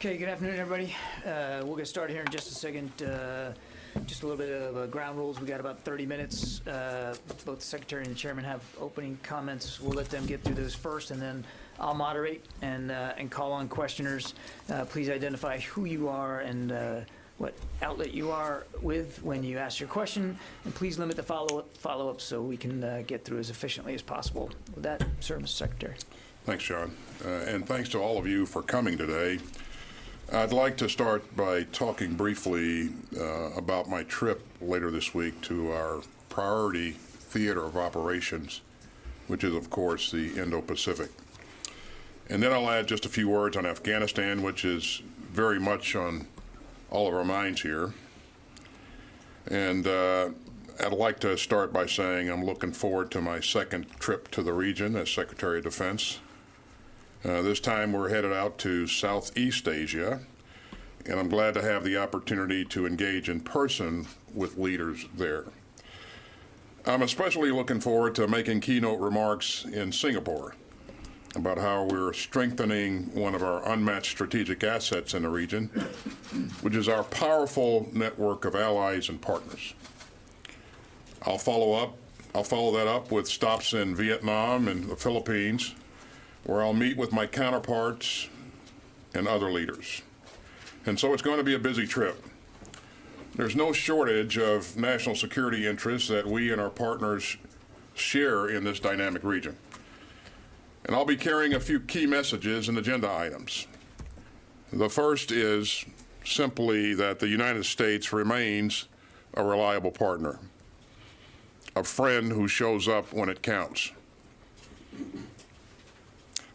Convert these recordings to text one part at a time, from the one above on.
Okay, good afternoon, everybody. We'll get started here in just a second. Just a little bit of ground rules. We got about 30 minutes. Both the secretary and the chairman have opening comments. We'll let them get through those first, and then I'll moderate and call on questioners. Please identify who you are and what outlet you are with when you ask your question, and please limit the follow-up so we can get through as efficiently as possible. With that, sir, Mr. Secretary. Thanks, John, and thanks to all of you for coming today. I'd like to start by talking briefly about my trip later this week to our priority theater of operations, which is, of course, the Indo-Pacific. And then I'll add just a few words on Afghanistan, which is very much on all of our minds here. And I'd like to start by saying I'm looking forward to my second trip to the region as Secretary of Defense. This time we're headed out to Southeast Asia, and I'm glad to have the opportunity to engage in person with leaders there. I'm especially looking forward to making keynote remarks in Singapore about how we're strengthening one of our unmatched strategic assets in the region, which is our powerful network of allies and partners. I'll follow that up with stops in Vietnam and the Philippines, where I'll meet with my counterparts and other leaders. And so it's going to be a busy trip. There's no shortage of national security interests that we and our partners share in this dynamic region. And I'll be carrying a few key messages and agenda items. The first is simply that the United States remains a reliable partner, a friend who shows up when it counts.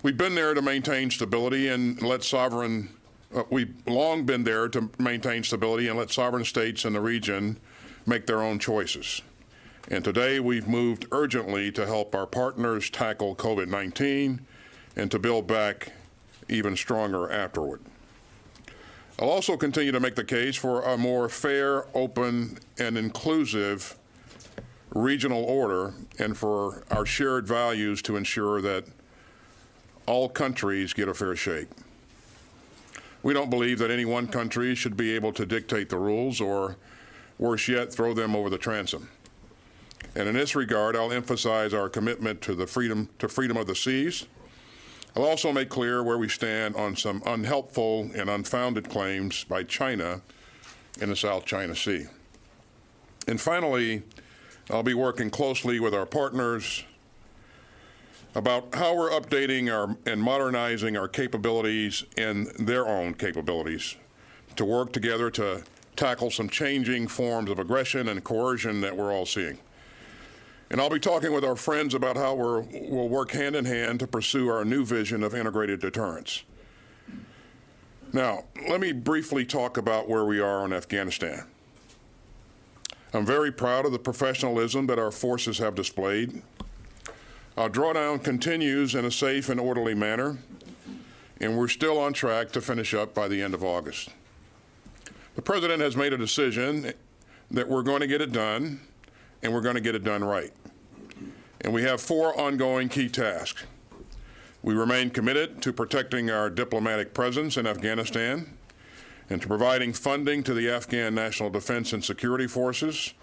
We've been there to maintain stability and let we've long been there to maintain stability and let sovereign states in the region make their own choices. And today we've moved urgently to help our partners tackle COVID-19 and to build back even stronger afterward. I'll also continue to make the case for a more fair, open, and inclusive regional order and for our shared values to ensure that all countries get a fair shake. We don't believe that any one country should be able to dictate the rules or, worse yet, throw them over the transom. And in this regard, I'll emphasize our commitment to the freedom of the seas. I'll also make clear where we stand on some unhelpful and unfounded claims by China in the South China Sea. And finally, I'll be working closely with our partners about how we're updating and modernizing our capabilities and their own capabilities to work together to tackle some changing forms of aggression and coercion that we're all seeing. And I'll be talking with our friends about how we'll work hand in hand to pursue our new vision of integrated deterrence. Now, let me briefly talk about where we are on Afghanistan. I'm very proud of the professionalism that our forces have displayed. Our drawdown continues in a safe and orderly manner, and we're still on track to finish up by the end of August. The President has made a decision that we're going to get it done, and we're going to get it done right. And we have 4 ongoing key tasks. We remain committed to protecting our diplomatic presence in Afghanistan and to providing funding to the Afghan National Defense and Security Forces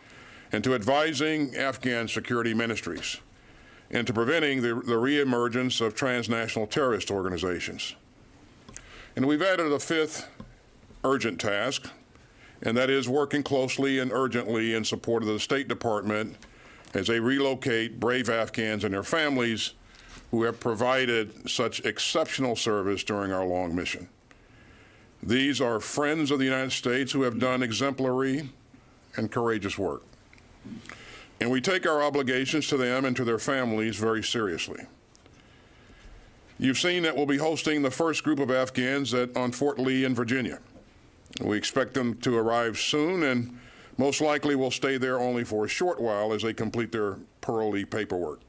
and to advising Afghan security ministries and to preventing the reemergence of transnational terrorist organizations. And we've added a 5th urgent task, and that is working closely and urgently in support of the State Department as they relocate brave Afghans and their families who have provided such exceptional service during our long mission. These are friends of the United States who have done exemplary and courageous work. And we take our obligations to them and to their families very seriously. You've seen that we'll be hosting the first group of Afghans on Fort Lee in Virginia. We expect them to arrive soon and most likely will stay there only for a short while as they complete their parolee paperwork.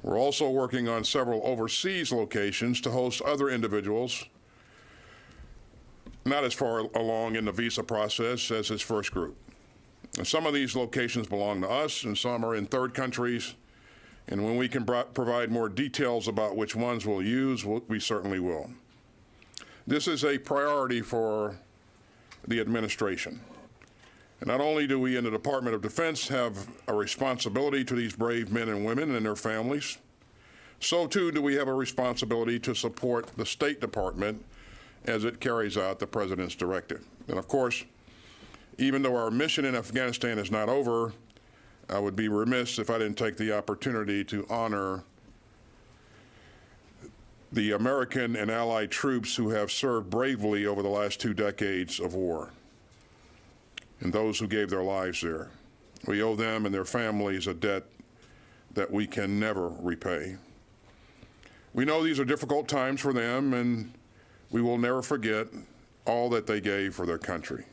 We're also working on several overseas locations to host other individuals not as far along in the visa process as this first group. And some of these locations belong to us and some are in third countries. And when we can provide more details about which ones we'll use, we certainly will. This is a priority for the administration. And not only do we in the Department of Defense have a responsibility to these brave men and women and their families, so too do we have a responsibility to support the State Department as it carries out the President's directive. And of course, even though our mission in Afghanistan is not over, I would be remiss if I didn't take the opportunity to honor the American and allied troops who have served bravely over the last 2 decades of war, and those who gave their lives there. We owe them and their families a debt that we can never repay. We know these are difficult times for them, and we will never forget all that they gave for their country.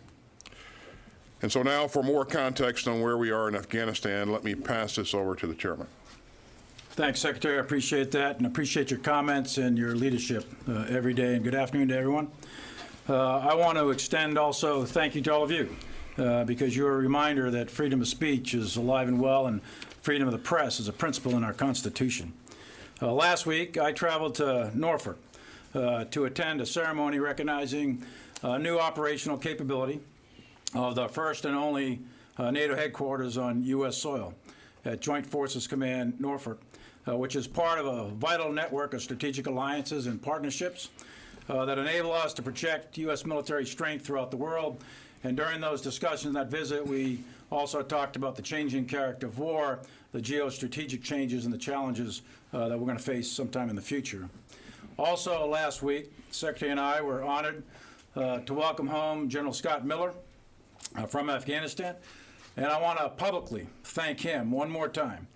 And so now, for more context on where we are in Afghanistan, let me pass this over to the chairman. Thanks, Secretary. I appreciate that, and appreciate your comments and your leadership every day. And good afternoon to everyone. I want to extend also thank you to all of you, because you're a reminder that freedom of speech is alive and well, and freedom of the press is a principle in our Constitution. Last week, I traveled to Norfolk to attend a ceremony recognizing a new operational capability of the first and only NATO headquarters on U.S. soil at Joint Forces Command Norfolk, which is part of a vital network of strategic alliances and partnerships that enable us to project U.S. military strength throughout the world. And during those discussions, that visit, we also talked about the changing character of war, the geostrategic changes and the challenges that we're going to face sometime in the future. Also last week, the Secretary and I were honored to welcome home General Scott Miller from Afghanistan. And I want to publicly thank him one more time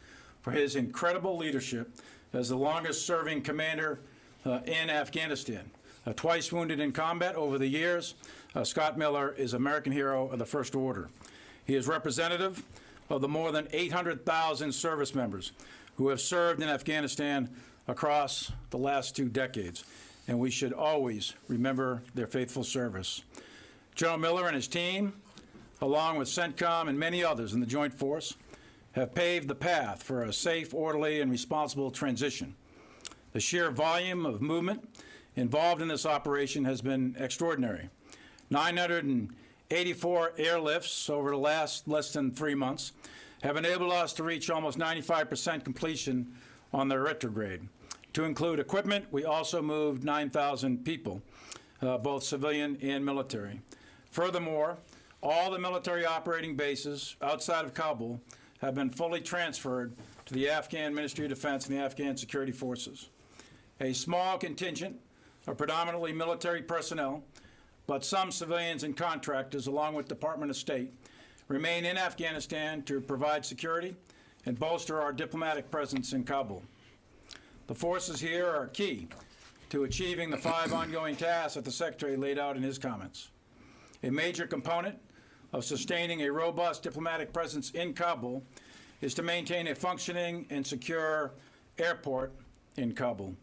for his incredible leadership as the longest-serving commander in Afghanistan. Twice wounded in combat over the years, Scott Miller is American hero of the First Order. He is representative of the more than 800,000 service members who have served in Afghanistan across the last 2 decades, and we should always remember their faithful service. General Miller and his team, along with CENTCOM and many others in the Joint Force, have paved the path for a safe, orderly, and responsible transition. The sheer volume of movement involved in this operation has been extraordinary. 984 airlifts over the last less than 3 months have enabled us to reach almost 95% completion on the retrograde. To include equipment, we also moved 9,000 people, both civilian and military. Furthermore, all the military operating bases outside of Kabul have been fully transferred to the Afghan Ministry of Defense and the Afghan security forces. A small contingent of predominantly military personnel, but some civilians and contractors, along with Department of State, remain in Afghanistan to provide security and bolster our diplomatic presence in Kabul. The forces here are key to achieving the 5 ongoing tasks that the Secretary laid out in his comments. A major component of sustaining a robust diplomatic presence in Kabul is to maintain a functioning and secure airport in Kabul.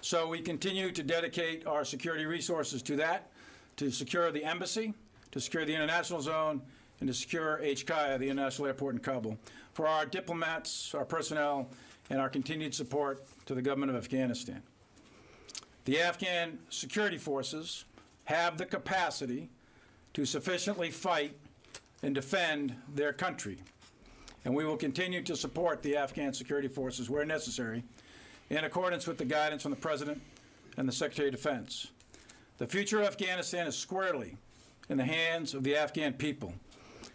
So we continue to dedicate our security resources to that, to secure the embassy, to secure the international zone, and to secure HKIA, the international airport in Kabul, for our diplomats, our personnel, and our continued support to the government of Afghanistan. The Afghan security forces have the capacity to sufficiently fight and defend their country. And we will continue to support the Afghan security forces where necessary in accordance with the guidance from the President and the Secretary of Defense. The future of Afghanistan is squarely in the hands of the Afghan people.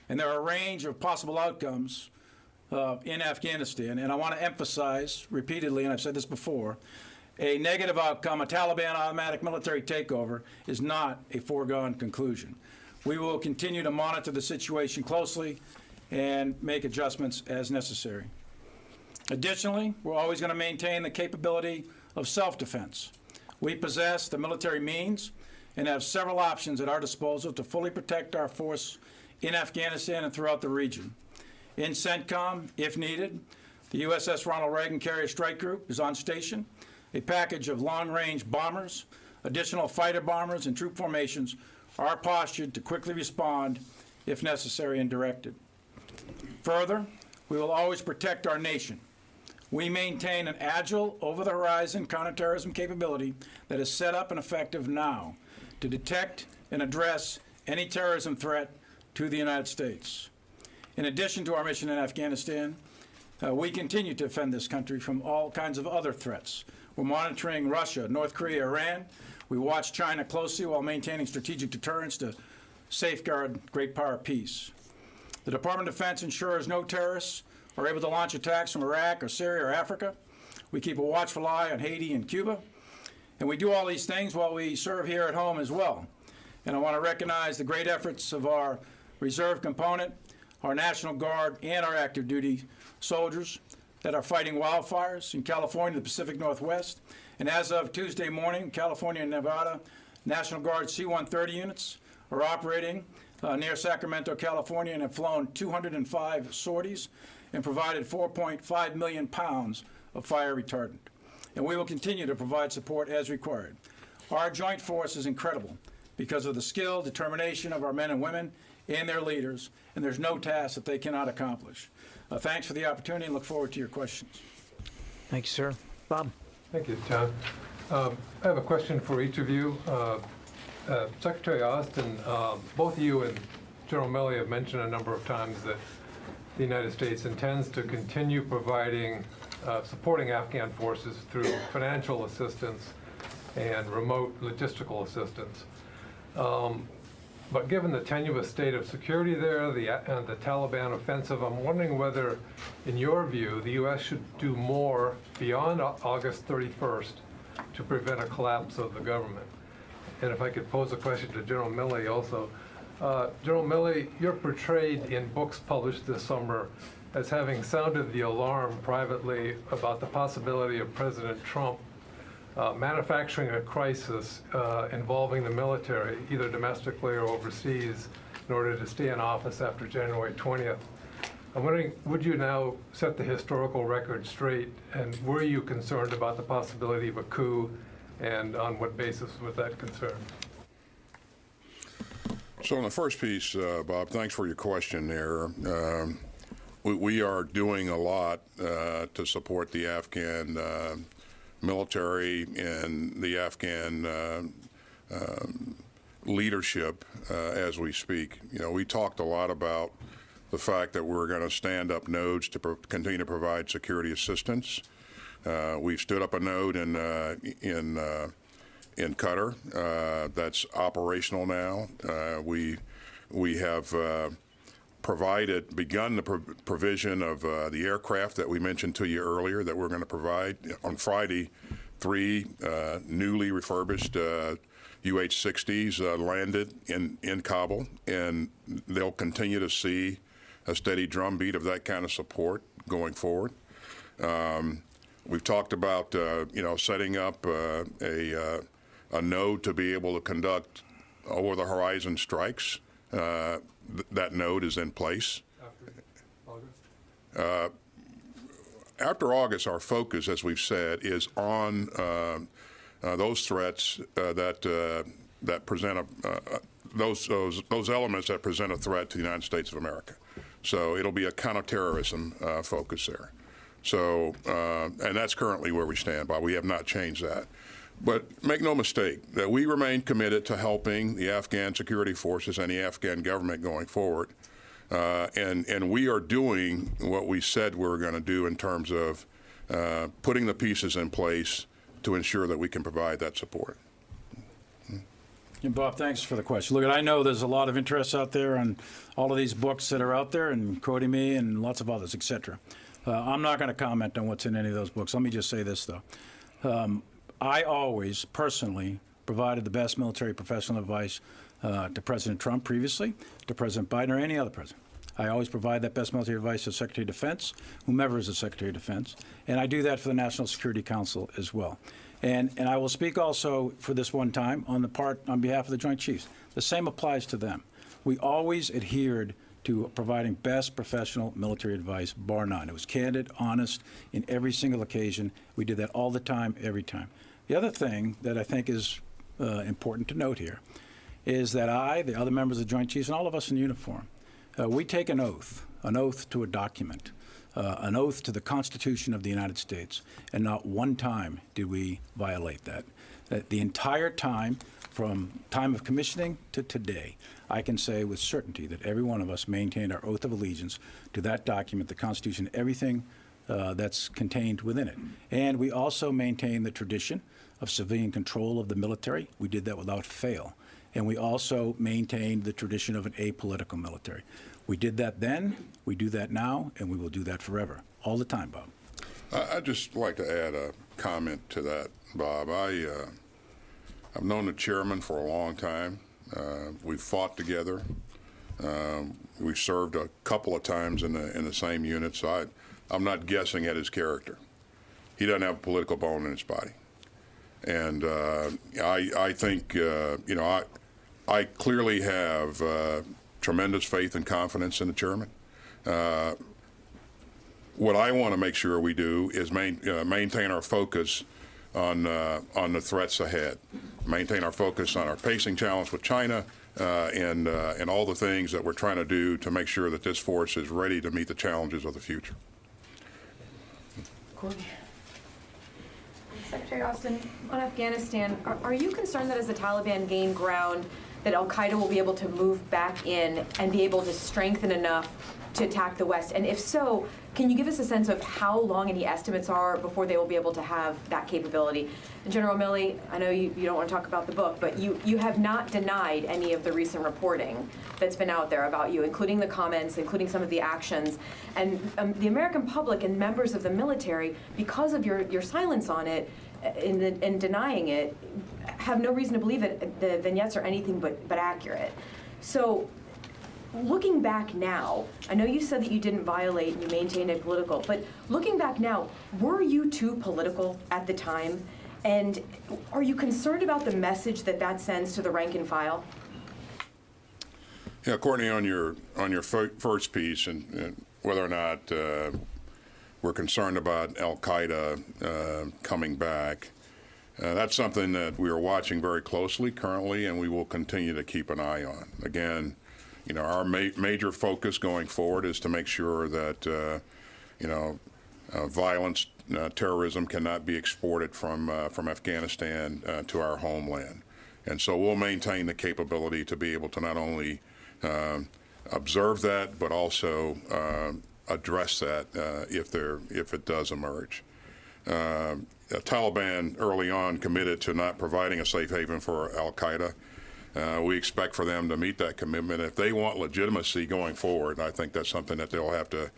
And there are a range of possible outcomes in Afghanistan. And I want to emphasize repeatedly, and I've said this before, a negative outcome, a Taliban automatic military takeover, is not a foregone conclusion. We will continue to monitor the situation closely and make adjustments as necessary. Additionally, we're always going to maintain the capability of self-defense. We possess the military means and have several options at our disposal to fully protect our force in Afghanistan and throughout the region. In CENTCOM, if needed, the USS Ronald Reagan Carrier Strike Group is on station. A package of long-range bombers, additional fighter bombers, and troop formations are postured to quickly respond if necessary and directed. Further, we will always protect our nation We maintain an agile, over-the-horizon counterterrorism capability that is set up and effective now to detect and address any terrorism threat to the United States. In addition to our mission in Afghanistan, we continue to defend this country from all kinds of other threats. We're monitoring Russia, North Korea, Iran. We watch China closely while maintaining strategic deterrence to safeguard great power peace. The Department of Defense ensures no terrorists are able to launch attacks from Iraq or Syria or Africa. We keep a watchful eye on Haiti and Cuba. And we do all these things while we serve here at home as well. And I want to recognize the great efforts of our reserve component, our National Guard, and our active duty soldiers that are fighting wildfires in California, the Pacific Northwest. And as of Tuesday morning, California and Nevada, National Guard C-130 units are operating near Sacramento, California, and have flown 205 sorties and provided 4.5 million pounds of fire retardant. And we will continue to provide support as required. Our joint force is incredible because of the skill, determination of our men and women and their leaders, and there's no task that they cannot accomplish. Thanks for the opportunity and look forward to your questions. Thank you, sir. Bob. Thank you, John. I have a question for each of you. Secretary Austin, both you and General Milley have mentioned a number of times that the United States intends to continue providing, supporting Afghan forces through financial assistance and remote logistical assistance. But given the tenuous state of security there, and the Taliban offensive, I'm wondering whether, in your view, the U.S. should do more beyond August 31st to prevent a collapse of the government. And if I could pose a question to General Milley also. General Milley, you're portrayed in books published this summer as having sounded the alarm privately about the possibility of President Trump manufacturing a crisis involving the military, either domestically or overseas, in order to stay in office after January 20th. I'm wondering, would you now set the historical record straight, and were you concerned about the possibility of a coup, and on what basis was that concerned? So in the first piece, Bob, thanks for your question there. We are doing a lot to support the Afghan military and the Afghan leadership as we speak. You know, we talked a lot about the fact that we're going to stand up nodes to continue to provide security assistance. We've stood up a node in Qatar that's operational now. We have begun the provision of the aircraft that we mentioned to you earlier that we're going to provide. On Friday, 3 newly refurbished UH-60s landed in Kabul, and they'll continue to see a steady drumbeat of that kind of support going forward. We've talked about setting up a node to be able to conduct over-the-horizon strikes. That node is in place. After August, our focus, as we've said, is on those threats that present those elements that present a threat to the United States of America. So it'll be a counterterrorism focus there. So, and that's currently where we stand, Bob. We have not changed that. But make no mistake that we remain committed to helping the Afghan security forces and the Afghan government going forward. And we are doing what we said we were going to do in terms of putting the pieces in place to ensure that we can provide that support. And Bob, thanks for the question. Look, I know there's a lot of interest out there on all of these books that are out there, and quoting me and lots of others, et cetera. I'm not going to comment on what's in any of those books. Let me just say this, though. I always personally provided the best military professional advice to President Trump previously, to President Biden, or any other president. I always provide that best military advice to the Secretary of Defense, whomever is the Secretary of Defense, and I do that for the National Security Council as well. And I will speak also for this one time on behalf of the Joint Chiefs. The same applies to them. We always adhered to providing best professional military advice, bar none. It was candid, honest, in every single occasion. We did that all the time, every time. The other thing that I think is important to note here is that I, the other members of the Joint Chiefs, and all of us in uniform, we take an oath to a document an oath to the Constitution of the United States, and not one time did we violate that. The entire time, from time of commissioning to today, I can say with certainty that every one of us maintained our oath of allegiance to that document, the Constitution, everything that's contained within it. And we also maintain the tradition of civilian control of the military. We did that without fail. And we also maintained the tradition of an apolitical military. We did that then, we do that now, and we will do that forever, all the time, Bob. I'd just like to add a comment to that, Bob. I've known the chairman for a long time. We've fought together. We've served a couple of times in the same unit, so I'm not guessing at his character. He doesn't have a political bone in his body. And I think, I clearly have tremendous faith and confidence in the chairman. What I want to make sure we do is maintain our focus on the threats ahead, maintain our focus on our pacing challenge with China, and all the things that we're trying to do to make sure that this force is ready to meet the challenges of the future. Courtney? Secretary Austin, on Afghanistan, are you concerned that as the Taliban gain ground, that al-Qaeda will be able to move back in and be able to strengthen enough to attack the West? And if so, can you give us a sense of how long any estimates are before they will be able to have that capability? And General Milley, I know you don't want to talk about the book, but you have not denied any of the recent reporting that's been out there about you, including the comments, including some of the actions. And the American public and members of the military, because of your silence on it, in denying it, have no reason to believe that the vignettes are anything but accurate. So, looking back now, I know you said that you didn't violate and you maintained a political, but looking back now, were you too political at the time? And are you concerned about the message that sends to the rank and file? Yeah, Courtney, on your first piece and whether or not we're concerned about al-Qaeda coming back, that's something that we are watching very closely currently, and we will continue to keep an eye on. Again, our major focus going forward is to make sure that violence, terrorism cannot be exported from Afghanistan to our homeland, and so we'll maintain the capability to be able to not only observe that, but also address that if it does emerge. Taliban early on committed to not providing a safe haven for al-Qaeda. We expect for them to meet that commitment. If they want legitimacy going forward, I think that's something that they'll have to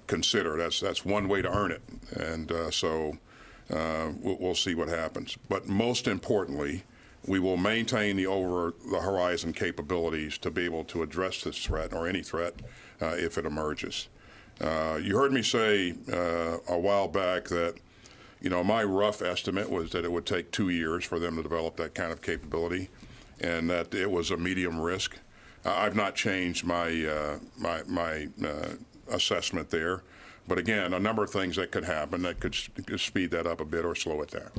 consider. That's one way to earn it, and so we'll see what happens. But most importantly, we will maintain the over-the-horizon capabilities to be able to address this threat or any threat if it emerges. You heard me say a while back that my rough estimate was that it would take 2 years for them to develop that kind of capability, and that it was a medium risk. I've not changed my my assessment there, but again, a number of things that could happen that could speed that up a bit or slow it down.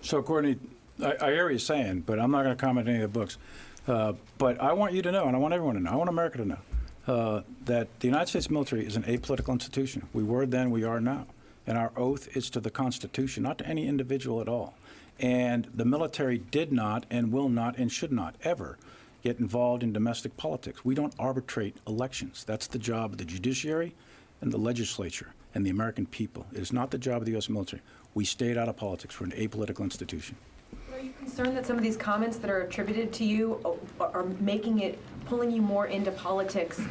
So, Courtney, I hear what you're saying, but I'm not going to comment on any of the books. But I want you to know, and I want everyone to know, I want America to know, that the United States military is an apolitical institution. We were then, we are now. And our oath is to the Constitution, not to any individual at all. And the military did not and will not and should not ever get involved in domestic politics. We don't arbitrate elections. That's the job of the judiciary and the legislature and the American people. It is not the job of the U.S. military. We stayed out of politics. We're an apolitical institution. Are you concerned that some of these comments that are attributed to you are pulling you more into politics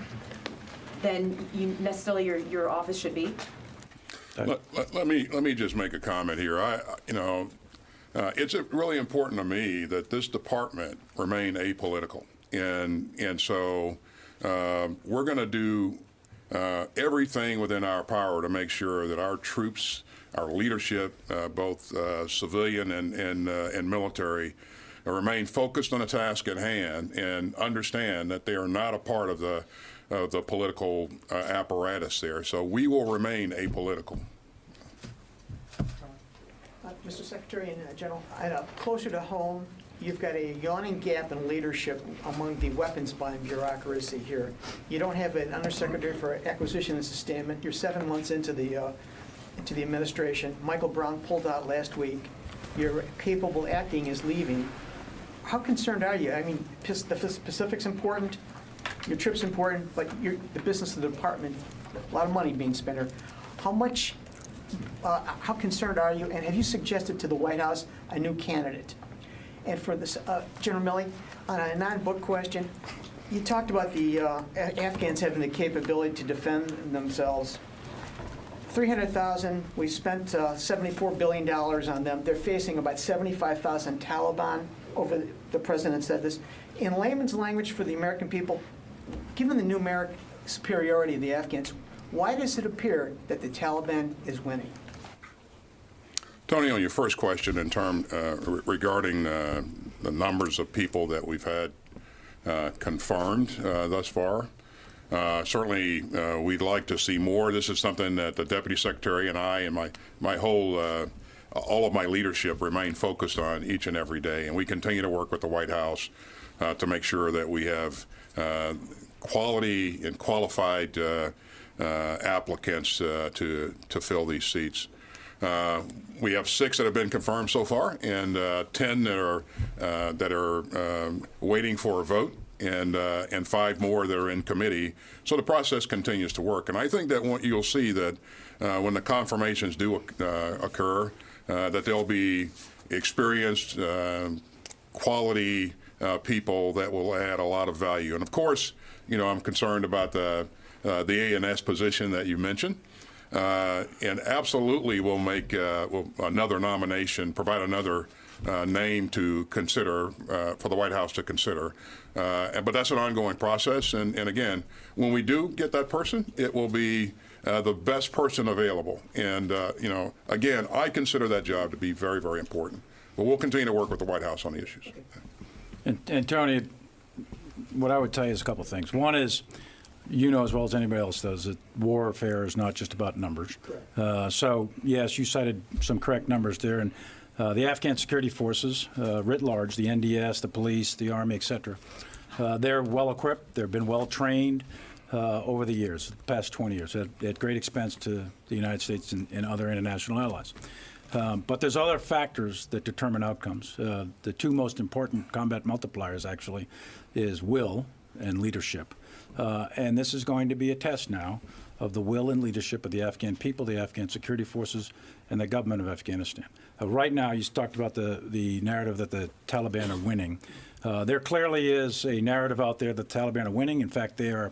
than necessarily your office should be? Let me just make a comment here. It's really important to me that this department remain apolitical, and so we're going to do everything within our power to make sure that our troops, our leadership, both civilian and military, remain focused on the task at hand and understand that they are not a part of the political apparatus there. So we will remain apolitical. Mr. Secretary and General, closer to home, you've got a yawning gap in leadership among the weapons buying bureaucracy here. You don't have an undersecretary for acquisition and sustainment. You're 7 months into the administration. Michael Brown pulled out last week. Your capable acting is leaving. How concerned are you? I mean, the Pacific's important, your trip's important, but the business of the department, a lot of money being spent here. How concerned are you, and have you suggested to the White House a new candidate? And for this, General Milley, on a non-book question, you talked about the Afghans having the capability to defend themselves. 300,000, we spent $74 billion on them. They're facing about 75,000 Taliban. The president said this. In layman's language for the American people, given the numeric superiority of the Afghans, why does it appear that the Taliban is winning? Tony, on your first question in regarding the numbers of people that we've had confirmed thus far, certainly we'd like to see more. This is something that the Deputy Secretary and I and my whole all of my leadership remain focused on each and every day, and we continue to work with the White House to make sure that we have quality and qualified applicants to fill these seats. We have 6 that have been confirmed so far, and 10 that are waiting for a vote, and 5 more that are in committee. So the process continues to work, and I think that you'll see that when the confirmations do occur, that there'll be experienced, quality people that will add a lot of value. And of course, I'm concerned about the A&S position that you mentioned. And absolutely we'll make another nomination, provide another name to consider for the White House to consider. But that's an ongoing process. And again, when we do get that person, it will be the best person available. And, again, I consider that job to be very, very important. But we'll continue to work with the White House on the issues. And Tony, what I would tell you is a couple things. One is, as well as anybody else does, that warfare is not just about numbers. So, yes, you cited some correct numbers there. And the Afghan security forces, writ large, the NDS, the police, the Army, et cetera, they're well-equipped. They've been well-trained over the years, the past 20 years, at great expense to the United States and other international allies. But there's other factors that determine outcomes. The 2 most important combat multipliers, actually, is will and leadership. And this is going to be a test now of the will and leadership of the Afghan people, the Afghan security forces, and the government of Afghanistan. Right now, you talked about the narrative that the Taliban are winning. There clearly is a narrative out there that the Taliban are winning. In fact, they are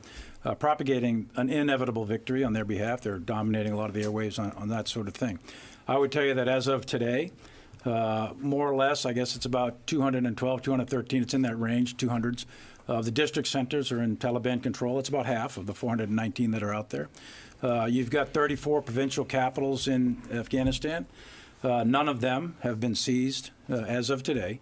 propagating an inevitable victory on their behalf. They're dominating a lot of the airwaves on that sort of thing. I would tell you that as of today, more or less, I guess it's about 212, 213, it's in that range, 200s. The district centers are in Taliban control. It's about half of the 419 that are out there. You've got 34 provincial capitals in Afghanistan. None of them have been seized as of today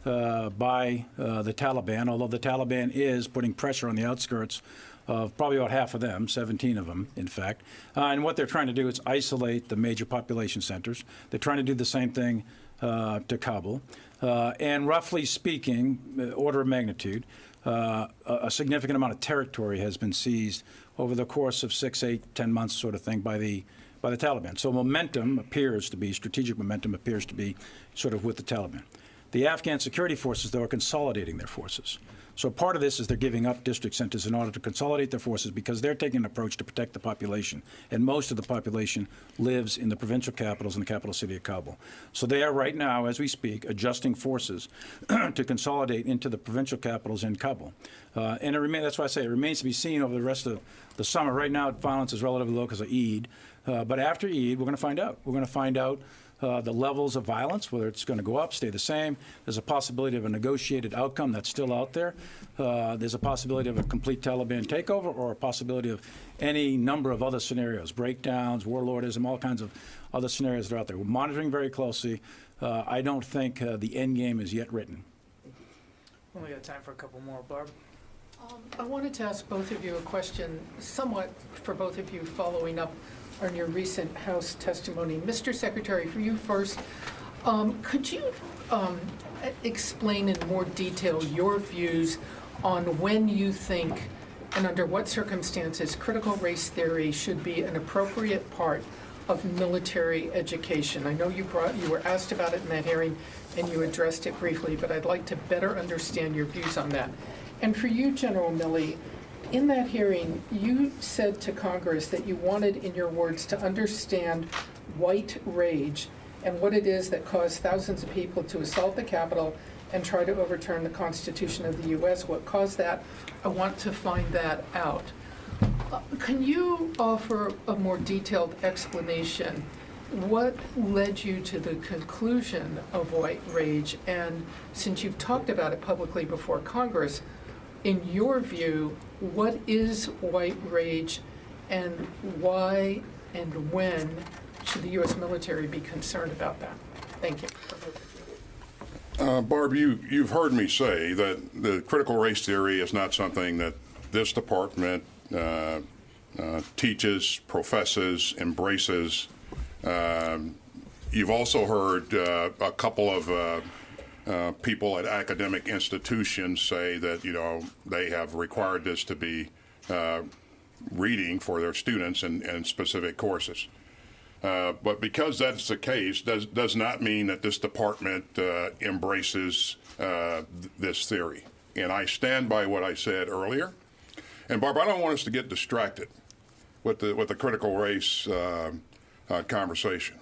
by the Taliban, although the Taliban is putting pressure on the outskirts of probably about half of them, 17 of them, in fact. And what they're trying to do is isolate the major population centers. They're trying to do the same thing to Kabul. And roughly speaking, order of magnitude, a significant amount of territory has been seized over the course of 6, 8, 10 months sort of thing by the Taliban. So momentum appears to be, strategic momentum appears to be sort of with the Taliban. The Afghan security forces, though, are consolidating their forces. So part of this is they're giving up district centers in order to consolidate their forces because they're taking an approach to protect the population. And most of the population lives in the provincial capitals and the capital city of Kabul. So they are right now, as we speak, adjusting forces to consolidate into the provincial capitals in Kabul. And that's why I say it remains to be seen over the rest of the summer. Right now, violence is relatively low because of Eid. But after Eid, we're going to find out. We're going to find out the levels of violence, whether it's going to go up, stay the same. There's a possibility of a negotiated outcome that's still out there. There's a possibility of a complete Taliban takeover or a possibility of any number of other scenarios, breakdowns, warlordism, all kinds of other scenarios that are out there. We're monitoring very closely. I don't think the end game is yet written. We only got time for a couple more. Barb? I wanted to ask both of you a question, somewhat for both of you following up on your recent House testimony. Mr. Secretary, for you first, Could you explain in more detail your views on when you think and under what circumstances critical race theory should be an appropriate part of military education? I know you were asked about it in that hearing and you addressed it briefly, but I'd like to better understand your views on that. And for you, General Milley, in that hearing, you said to Congress that you wanted, in your words, to understand white rage and what it is that caused thousands of people to assault the Capitol and try to overturn the Constitution of the U.S. What caused that? I want to find that out. Can you offer a more detailed explanation? What led you to the conclusion of white rage? And since you've talked about it publicly before Congress, in your view, what is white rage and why and when should the U.S. military be concerned about that? Thank you. Barb, you've heard me say that the critical race theory is not something that this department teaches, professes, embraces. You've also heard a couple of people at academic institutions say that, you know, they have required this to be reading for their students in specific courses. But because that's the case, does not mean that this department embraces this theory. And I stand by what I said earlier. And Barb, I don't want us to get distracted with the critical race conversation.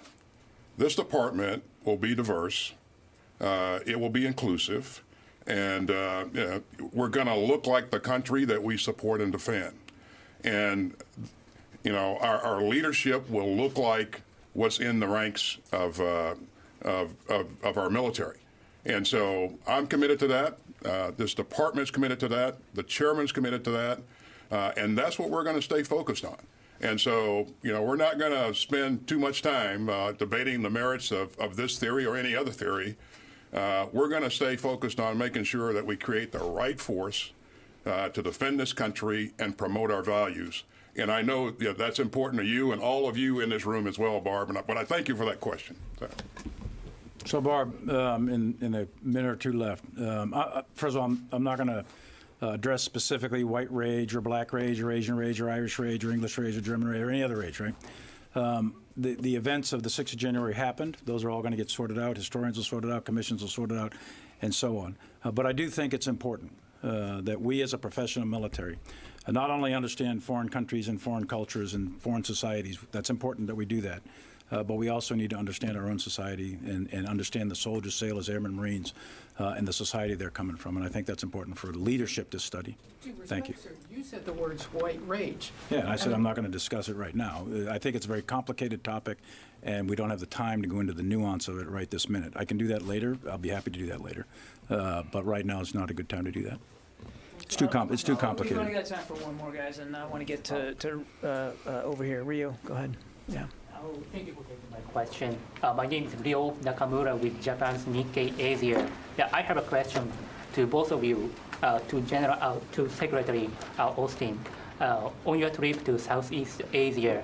This department will be diverse. It will be inclusive. And you know, we're going to look like the country that we support and defend. And you know, our leadership will look like what's in the ranks of our military. And so I'm committed to that. This department's committed to that. The chairman's committed to that. And that's what we're going to stay focused on. And so, you know, we're not going to spend too much time debating the merits of this theory or any other theory. We're going to stay focused on making sure that we create the right force to defend this country and promote our values. And I know that's important to you and all of you in this room as well, Barb. But I thank you for that question. So, Barb, in a minute or two left, first of all, I'm not going to address specifically white rage or black rage or Asian rage or Irish rage or English rage or German rage or any other rage, right? The events of the 6th of January happened. Those are all going to get sorted out. Historians will sort it out. Commissions will sort it out, and so on. But I do think it's important that we as a professional military not only understand foreign countries and foreign cultures and foreign societies. That's important that we do that. But we also need to understand our own society and understand the soldiers, sailors, airmen, Marines, and the society they're coming from. And I think that's important for leadership to study. Thank you. Sir, you said the words white rage. Yeah, and I said I'm not going to discuss it right now. I think it's a very complicated topic, and we don't have the time to go into the nuance of it right this minute. I can do that later. I'll be happy to do that later. But right now is not a good time to do that. It's too complicated. We've only got time for one more, guys, and I want to get to over here. Rio, go ahead. Yeah. Oh, thank you for taking my question. My name is Ryo Nakamura with Japan's Nikkei Asia. Yeah, I have a question to both of you, to Secretary Austin. On your trip to Southeast Asia,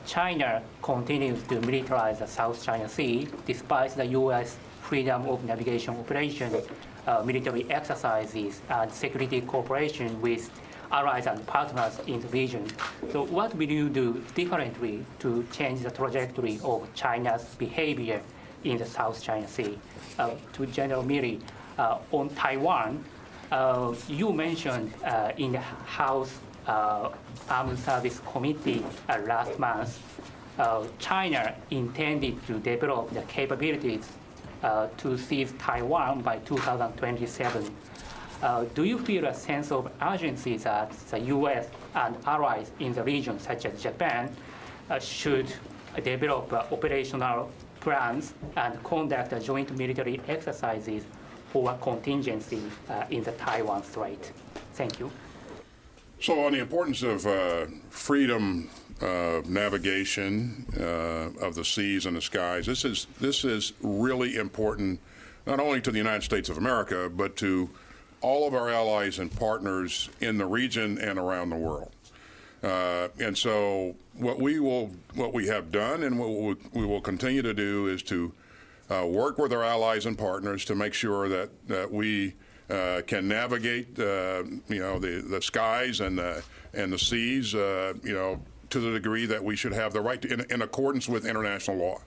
China continues to militarize the South China Sea despite the U.S. freedom of navigation operation, military exercises, and security cooperation with allies and partners in the region. So what will you do differently to change the trajectory of China's behavior in the South China Sea? To General Milley, on Taiwan, you mentioned in the House Armed Service Committee last month, China intended to develop the capabilities to seize Taiwan by 2027. Do you feel a sense of urgency that the U.S. and allies in the region, such as Japan, should develop operational plans and conduct joint military exercises for contingency in the Taiwan Strait? Thank you. So on the importance of freedom of navigation of the seas and the skies, this is really important not only to the United States of America, but to all of our allies and partners in the region and around the world. And so what we have done and what we will continue to do is to work with our allies and partners to make sure that we can navigate, the skies and the seas, to the degree that we should have the right to, in accordance with international law,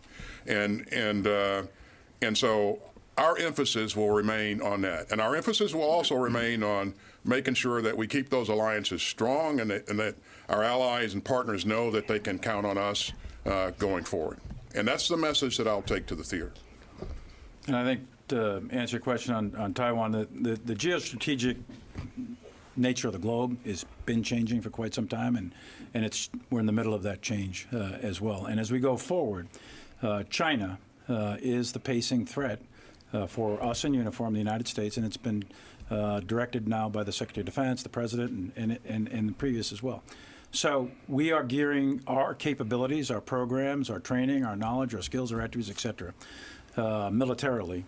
and so our emphasis will remain on that, and our emphasis will also remain on making sure that we keep those alliances strong, and that our allies and partners know that they can count on us going forward. And that's the message that I'll take to the theater. And I think to answer your question on Taiwan, the geostrategic nature of the globe has been changing for quite some time, and we're in the middle of that change as well. And as we go forward, China is the pacing threat for us in uniform, the United States, and it's been directed now by the Secretary of Defense, the President, and the previous as well. So we are gearing our capabilities, our programs, our training, our knowledge, our skills, our attributes, et cetera, militarily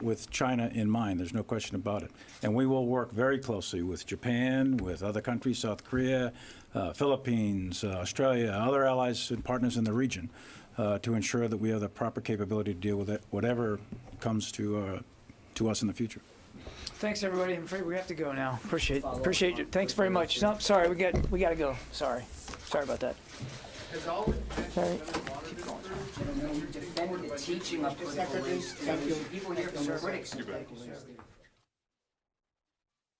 with China in mind. There's no question about it. And we will work very closely with Japan, with other countries, South Korea, Philippines, Australia, other allies and partners in the region to ensure that we have the proper capability to deal with it, whatever comes to us in the future. Thanks, everybody. I'm afraid we have to go now. Appreciate it. Thanks very much. No, sorry, we got to go. Sorry about that. Sorry. Defend the teaching of political race theory. People here from critics.